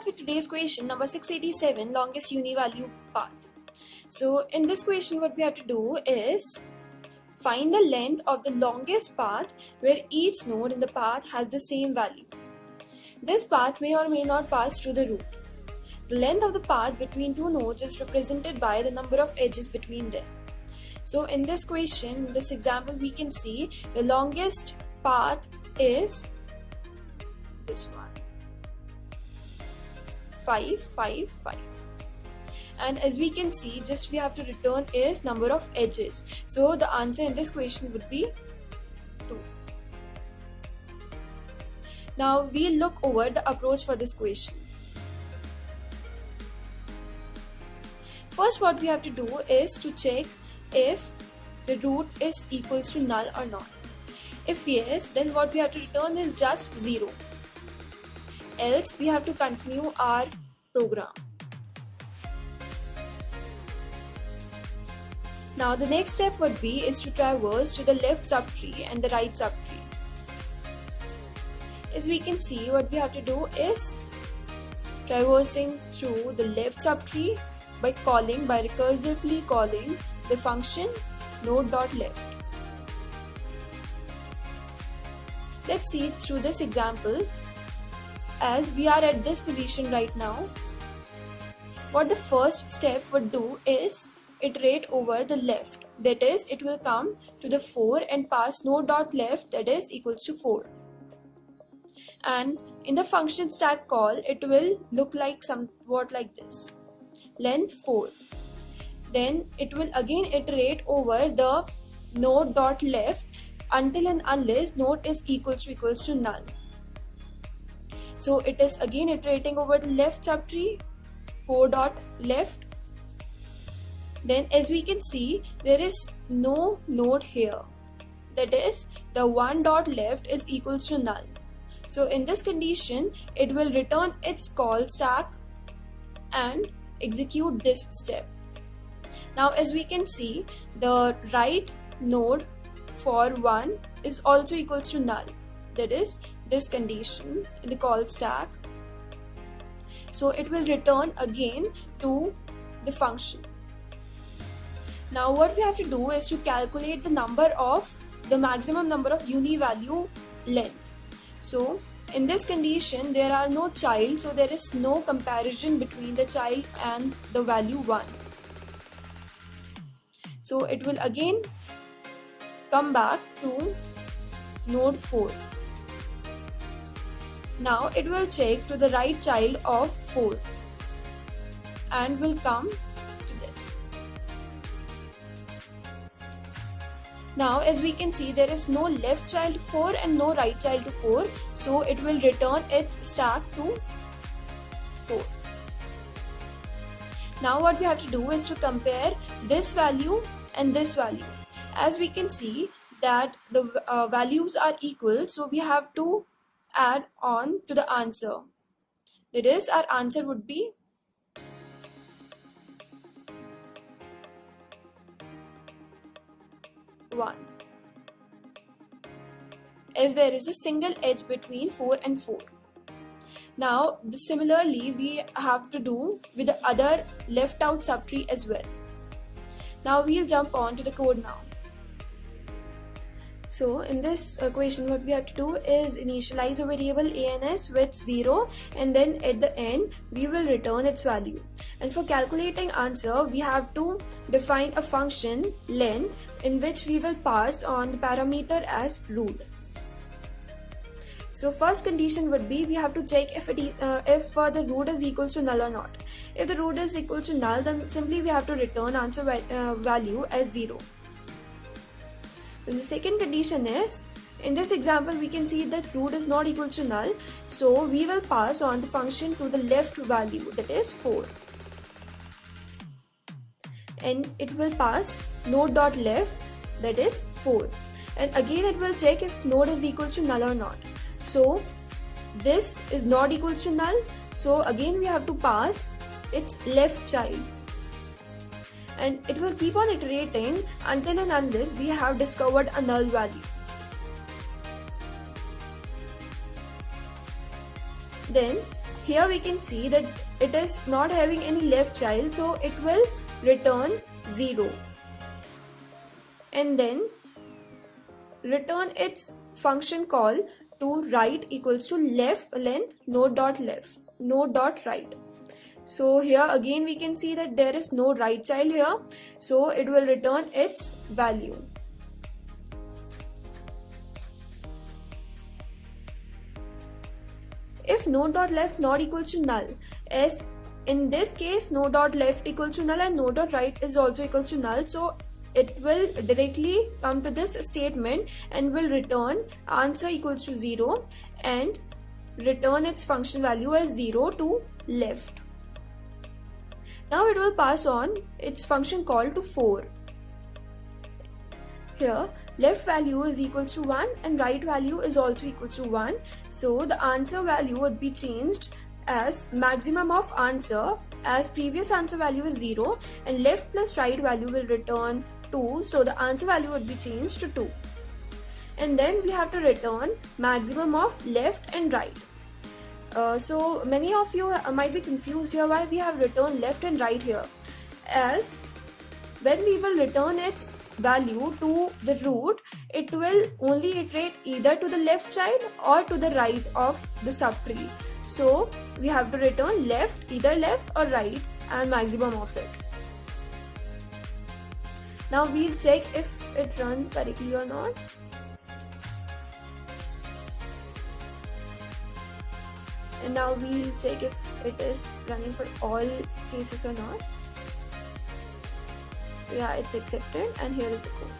with today's question number 687, longest uni-value path. So in this question what we have to do is find the length of the longest path where each node in the path has the same value. This path may or may not pass through the root. The length of the path between two nodes is represented by the number of edges between them. So in this question, in this example, we can see the longest path is this one. 5, 5, 5. And as we can see, just we have to return is number of edges. So the answer in this question would be 2. Now we'll look over the approach for this question. First, what we have to do is to check if the root is equals to null or not. If yes, then what we have to return is just 0. Else we have to continue our program. Now the next step would be is to traverse to the left subtree and the right subtree. As we can see, what we have to do is traversing through the left subtree by recursively calling the function node.left. Let's see through this example. As we are at this position right now, what the first step would do is iterate over the left, that is it will come to the 4 and pass node.left, that is equals to 4. And in the function stack call, it will look like somewhat like this, length 4. Then it will again iterate over the node.left until and unless node is equals to null. So it is again iterating over the left subtree, 4.left. Then as we can see, there is no node here, that is the 1.left is equals to null. So in this condition, it will return its call stack and execute this step. Now as we can see, the right node for 1 is also equals to null, that is this condition in the call stack. So it will return again to the function. Now what we have to do is to calculate the maximum number of uni-value length. So in this condition, there are no child, so there is no comparison between the child and the value 1. So it will again come back to node 4. Now it will check to the right child of 4 and will come to this. Now as we can see, there is no left child to 4 and no right child to 4, so it will return its stack to 4. Now what we have to do is to compare this value and this value. As we can see that the values are equal, so we have to add on to the answer. That is, our answer would be 1, as there is a single edge between 4 and 4. Now similarly we have to do with the other left out subtree as well. Now we'll jump on to the code now. So in this equation, what we have to do is initialize a variable ans with 0, and then at the end we will return its value. And for calculating answer, we have to define a function length in which we will pass on the parameter as root. So first condition would be we have to check if the root is equal to null or not. If the root is equal to null, then simply we have to return answer value as 0. And the second condition is, in this example we can see that root is not equal to null, so we will pass on the function to the left value, that is 4. And it will pass node.left, that is 4. And again it will check if node is equal to null or not. So this is not equals to null, so again we have to pass its left child. And it will keep on iterating until and unless we have discovered a null value. Then here we can see that it is not having any left child, so it will return 0 and then return its function call to right equals to left length node dot right. So here again we can see that there is no right child here, so it will return its value. If node.left not equals to null, as in this case node.left equals to null and node.right is also equals to null, so it will directly come to this statement and will return answer equals to 0 and return its function value as 0 to left. Now it will pass on its function call to 4. Here left value is equals to 1 and right value is also equals to 1, so the answer value would be changed as maximum of answer, as previous answer value is 0 and left plus right value will return 2, so the answer value would be changed to 2. And then we have to return maximum of left and right. So many of you might be confused here why we have returned left and right here, as when we will return its value to the root, it will only iterate either to the left child or to the right of the subtree. So we have to return left, either left or right, and maximum of it. Now we'll check if it runs correctly or not. And now we'll check if it is running for all cases or not. So yeah, it's accepted and here is the code.